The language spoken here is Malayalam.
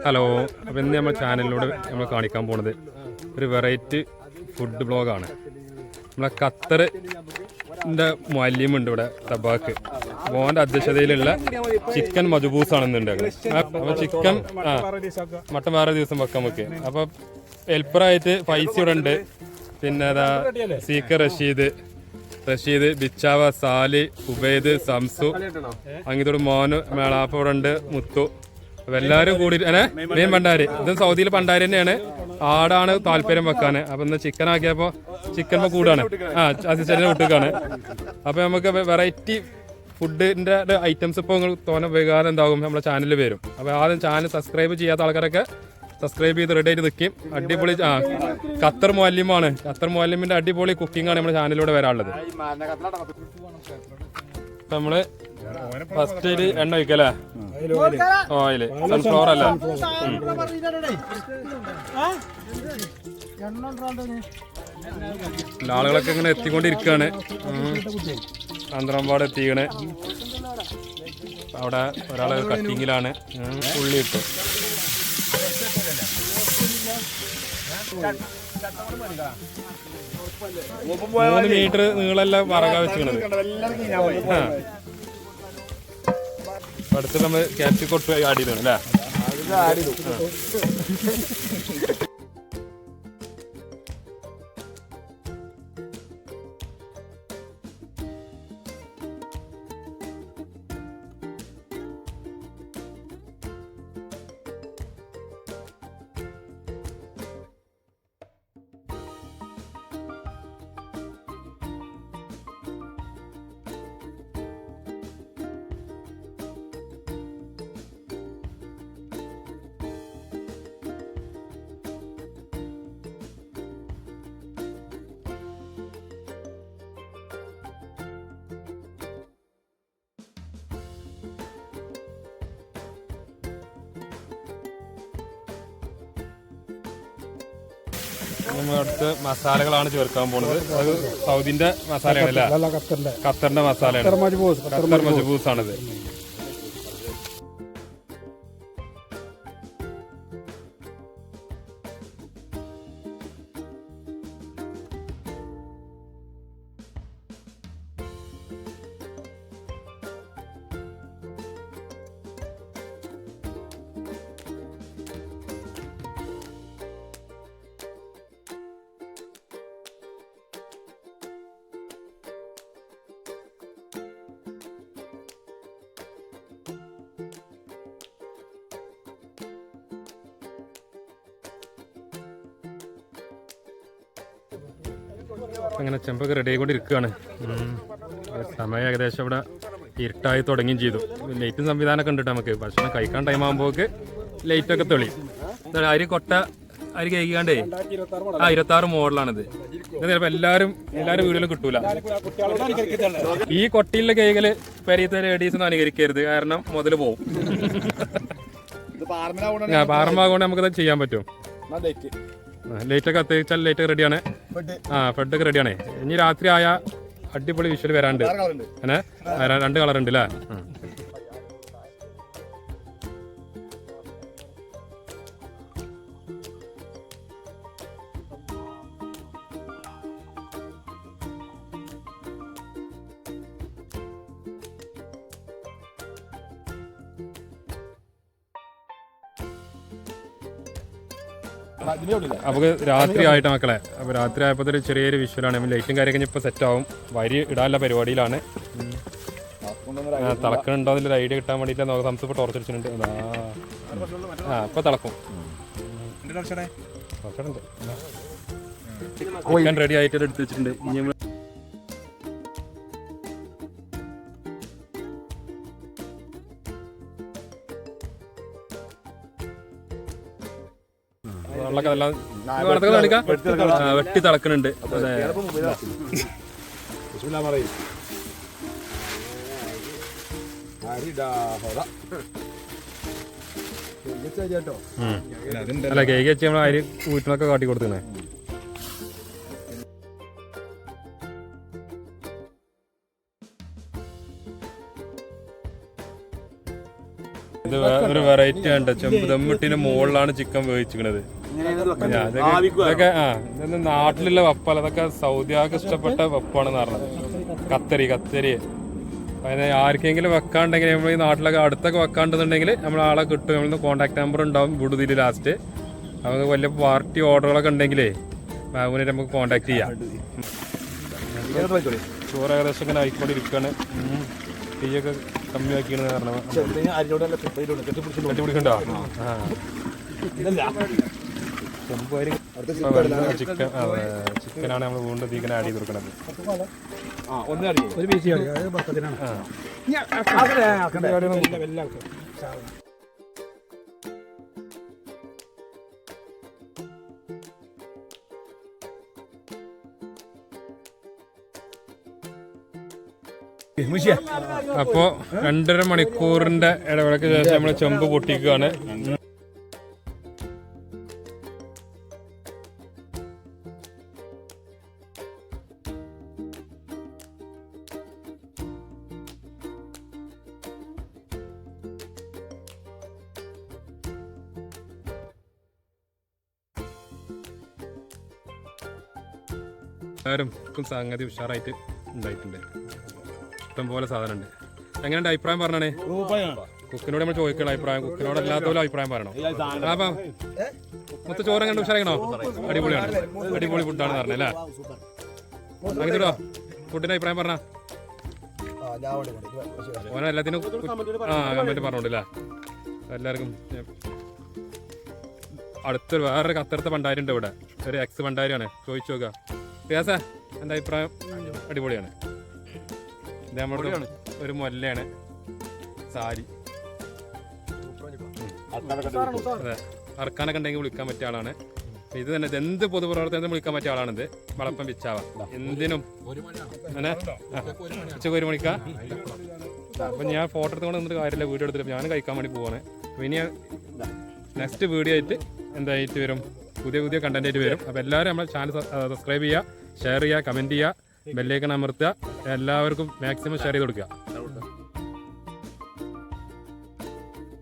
ഹലോ, അപ്പോൾ ഇന്ന് നമ്മുടെ ചാനലിലൂടെ നമ്മൾ കാണിക്കാൻ പോണത് ഒരു വെറൈറ്റി ഫുഡ് ബ്ലോഗാണ്. നമ്മളെ ഖത്തറിൻ്റെ മുഅല്ലിമുണ്ട് ഇവിടെ തബാക്ക്, മോൻ്റെ അധ്യക്ഷതയിലുള്ള ചിക്കൻ മജ്ബൂസാണെന്ന് ഉണ്ടാക്കുന്നത്. അപ്പോൾ ചിക്കൻ മട്ടൻ വേറെ ദിവസം വെക്കാൻ നമുക്ക്. അപ്പോൾ ഹെൽപ്പറായിട്ട് ഫൈസി ഇവിടെ ഉണ്ട്, പിന്നെ അതാ സീക്കർ റഷീദ് ബിച്ചാവ സാലി ഉബൈദ് സംസു അങ്ങനത്തെ മോന് മേളാപ്പ ഇവിടെ ഉണ്ട്, മുത്തു. അപ്പൊ എല്ലാരും കൂടി മെയിൻ പണ്ടാരി, ഇത് സൗദിയിലെ പണ്ടാരി തന്നെയാണ്. ആടാണ് താല്പര്യം വെക്കാന്. അപ്പൊ ഇന്ന് ചിക്കൻ ആക്കിയപ്പോ ചിക്കൻ കൂടാണ്, അസിസ്റ്റന്റിനെ വിട്ടുക്കാണ്. അപ്പൊ നമുക്ക് വെറൈറ്റി ഫുഡിന്റെ ഐറ്റംസ് ഇപ്പൊ തോന്നെ ഉപകാരം എന്താകും നമ്മളെ ചാനലിൽ വരും. അപ്പൊ ആദ്യം ചാനൽ സബ്സ്ക്രൈബ് ചെയ്യാത്ത ആൾക്കാരൊക്കെ സബ്സ്ക്രൈബ് ചെയ്ത് റെഡി ആയിട്ട് നിൽക്കും. അടിപൊളി ഖത്തർ മുഅല്ലിമാണ്. ഖത്തർ മുഅല്ലിമിന്റെ അടിപൊളി കുക്കിംഗ് ആണ് നമ്മുടെ ചാനലിലൂടെ വരാനുള്ളത്. നമ്മള് ഫസ്റ്റ് എണ്ണ ഒഴിക്കല്ലേ, ഓയില് സൺഫ്ലവർ അല്ല. ആളുകളൊക്കെ ഇങ്ങനെ എത്തിക്കൊണ്ടിരിക്കുകയാണ്. അന്തരമ്പാട് എത്തിക്കണേ. അവിടെ ഒരാള് കട്ടിങ്ങിലാണ്. ഉള്ളി ഇട്ടു. 3 മീറ്റർ നീളെല്ലാം വറക വെച്ചിരുന്നത്. അടുത്ത് നമ്മൾ ക്യാപ്സിക്കൊട്ട് ആഡ് ചെയ്താണ് അല്ലേ. നമ്മൾ അടുത്ത് മസാലകളാണ് ചേർക്കാൻ പോകുന്നത്. അത് സൗദിന്റെ മസാലയാണ് അല്ലേ, ഖത്തറിന്റെ മസാലയാണ്. ഖത്തർ മജ്ബൂസ് ആണിത്. അങ്ങനെ ചെമ്പൊക്കെ റെഡി ആയിക്കൊണ്ടിരിക്കുകയാണ്. സമയം ഏകദേശം ഇവിടെ ഇരുട്ടായി തുടങ്ങുകയും ചെയ്തു. ലൈറ്റും സംവിധാനമൊക്കെ ഉണ്ട് നമുക്ക്. ഭക്ഷണം കഴിക്കാൻ ടൈം ആകുമ്പോഴേക്ക് ലൈറ്റൊക്കെ തെളിയും. അരി കഴിക്കാണ്ടേ 26 മോഡലാണിത്. ഇത് ചിലപ്പോൾ എല്ലാവരും വീടുകളിലും കിട്ടൂല. ഈ കൊട്ടിയിലെ കേകല് പെരീത്തെ ലേഡീസൊന്നും അനുകരിക്കരുത്, കാരണം മുതൽ പോവും. പാറമ്പാകൊണ്ട് നമുക്കത് ചെയ്യാൻ പറ്റും. ലൈറ്റൊക്കെ കത്തിച്ചാൽ ലൈറ്റ് റെഡിയാണ്. ഫെഡൊക്കെ റെഡിയാണ്. ഇനി രാത്രി ആയ അടിപൊളി വിഷ്വൽ വരാണ്ട്. അങ്ങനെ 2 കളർ ഉണ്ട് അല്ലേ. നമുക്ക് രാത്രി ആയിട്ട് മക്കളെ. അപ്പോൾ രാത്രി ആയപ്പോൾ ഒരു ചെറിയൊരു വിഷ്വലാണ്. ലൈറ്റും കാര്യമൊക്കെ ഇപ്പോൾ സെറ്റ് ആവും. വരി ഇടാനുള്ള പരിപാടിയിലാണ്. തിളക്കണുണ്ടോ എന്നൊരു ഐഡിയ കിട്ടാൻ വേണ്ടിയിട്ട് നമുക്ക് സംസ് ടോർച്ച് അടിച്ചിട്ടുണ്ട്. ഇപ്പോൾ തിളക്കും. ചിക്കൻ റെഡി ആയിട്ട് എടുത്ത് വെച്ചിട്ടുണ്ട്. ഇനി വെട്ടി തിളക്കുന്നുണ്ട്. അല്ല കേക്ക് വെച്ച് നമ്മൾ അരി വീട്ടിനൊക്കെ കാട്ടി കൊടുത്തേ. ഇത് ഒരു വെറൈറ്റി ഉണ്ട്. ചെമ്പ് ദമ്മിട്ടിന്റെ മുകളിലാണ് ചിക്കൻ വേവിച്ചിരിക്കുന്നത്. ഇതൊക്കെ ഇതൊന്നും നാട്ടിലുള്ള വെപ്പല്ല, അതൊക്കെ സൗദിയാക്ക് ഇഷ്ടപ്പെട്ട വെപ്പാണെന്ന് പറഞ്ഞത്. കത്തരി അതായത് ആർക്കെങ്കിലും വെക്കാണ്ടെങ്കിൽ നമ്മൾ ഈ നാട്ടിലൊക്കെ അടുത്തൊക്കെ വെക്കാണ്ടെന്നുണ്ടെങ്കിൽ നമ്മൾ ആളെ കിട്ടും. നമ്മളിന്ന് കോൺടാക്ട് നമ്പർ ഉണ്ടാവും വിടുതിൽ ലാസ്റ്റ്. നമുക്ക് വലിയ പാർട്ടി ഓർഡറുകളൊക്കെ ഉണ്ടെങ്കിലേ ബാബുവിനെ നമുക്ക് കോൺടാക്ട് ചെയ്യാം. ചോറ് ഏകദേശം ഇങ്ങനെ ആയിക്കൊണ്ടിരിക്കുകയാണ്. തീയൊക്കെ കമ്മിയാക്കിയാണ് കാരണം കെട്ടിപ്പിടിക്കണ്ടോ? ചിക്കനാണ് നമ്മൾ വീണ്ടും തീക്കൻ ആഡ് ചെയ്ത് കൊടുക്കുന്നത്. അപ്പോ 2.5 മണിക്കൂറിന്റെ ഇടവേളയ്ക്ക് ശേഷം നമ്മൾ ചെമ്പ് പൊട്ടിക്കുകയാണ്. എല്ലാവരും സംഗതി ഉഷാറായിട്ട് ഉണ്ടായിട്ടുണ്ട്. ഇഷ്ടം പോലെ സാധനം ഉണ്ട്. എങ്ങനെയുണ്ട് അഭിപ്രായം പറഞ്ഞേ? കുക്കിനോട് നമ്മൾ ചോദിക്കണം അഭിപ്രായം. കുക്കിനോട് അല്ലാത്ത പോലെ അഭിപ്രായം പറയണോ? അപ്പം മൊത്ത ചോറ് കണ്ട് ഉഷാറാക്കണോ? അടിപൊളിയാണ്, അടിപൊളി ഫുഡാണ് പറഞ്ഞല്ലേ? അങ്ങനെ ഫുഡിന്റെ അഭിപ്രായം പറഞ്ഞ ഓന എല്ലാത്തിനും കമന്റ് പറഞ്ഞോണ്ടല്ലേ? എല്ലാവർക്കും അടുത്തൊരു വേറൊരു കത്തരത്തെ ഭണ്ടാരി ഉണ്ട് ഇവിടെ, ഒരു എക്സ് ഭണ്ടാരിയാണ്. ചോദിച്ചു നോക്കുക. റിയാസ, എൻ്റെ അഭിപ്രായം അടിപൊളിയാണ്. ഇത് നമ്മുടെ ഒരു മൊല്ലയാണ്, സാരി. അതെ, അറക്കാനൊക്കെ ഉണ്ടെങ്കിൽ വിളിക്കാൻ പറ്റിയ ആളാണ്. ഇത് തന്നെ എന്ത് പൊതുപ്രവർത്തനത്തിന് വിളിക്കാൻ പറ്റിയ ആളാണിത്. വളപ്പം പിച്ചാവ എന്തിനും അങ്ങനെ ഉച്ചക്ക് 1 മണിക്കാ. അപ്പം ഞാൻ ഫോട്ടോ എടുത്തുകൊണ്ട് നിന്നിട്ട് കാര്യമില്ല, വീഡിയോ എടുത്തിട്ട് ഞാൻ കഴിക്കാൻ വേണ്ടി പോവാണ്. അപ്പം ഇനി നെക്സ്റ്റ് വീഡിയോ ആയിട്ട് എന്തായിട്ട് വരും, പുതിയ കണ്ടന്റ് ആയിട്ട് വരും. അപ്പോൾ എല്ലാവരും നമ്മുടെ ചാനൽ സബ്സ്ക്രൈബ് ചെയ്യുക, ഷെയർ ചെയ്യുക, കമൻറ്റ് ചെയ്യുക, ബെല്ലൈക്കൺ അമർത്തുക. എല്ലാവർക്കും മാക്സിമം ഷെയർ ചെയ്ത് കൊടുക്കുക.